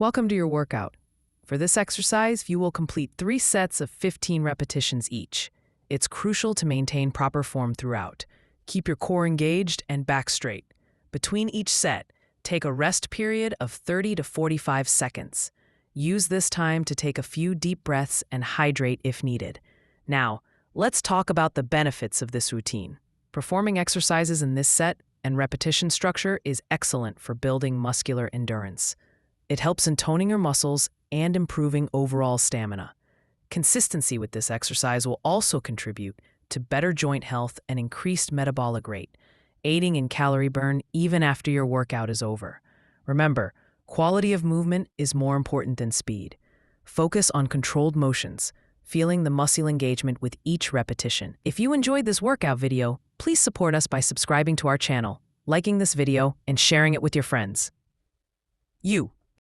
Welcome to your workout. For this exercise, you will complete 3 sets of 15 repetitions each. It's crucial to maintain proper form throughout. Keep your core engaged and back straight. Between each set, take a rest period of 30 to 45 seconds. Use this time to take a few deep breaths and hydrate if needed. Now, let's talk about the benefits of this routine. Performing exercises in this set and repetition structure is excellent for building muscular endurance. It helps in toning your muscles and improving overall stamina. Consistency with this exercise will also contribute to better joint health and increased metabolic rate, aiding in calorie burn even after your workout is over. Remember, quality of movement is more important than speed. Focus on controlled motions, feeling the muscle engagement with each repetition. If you enjoyed this workout video, please support us by subscribing to our channel, liking this video, and sharing it with your friends. You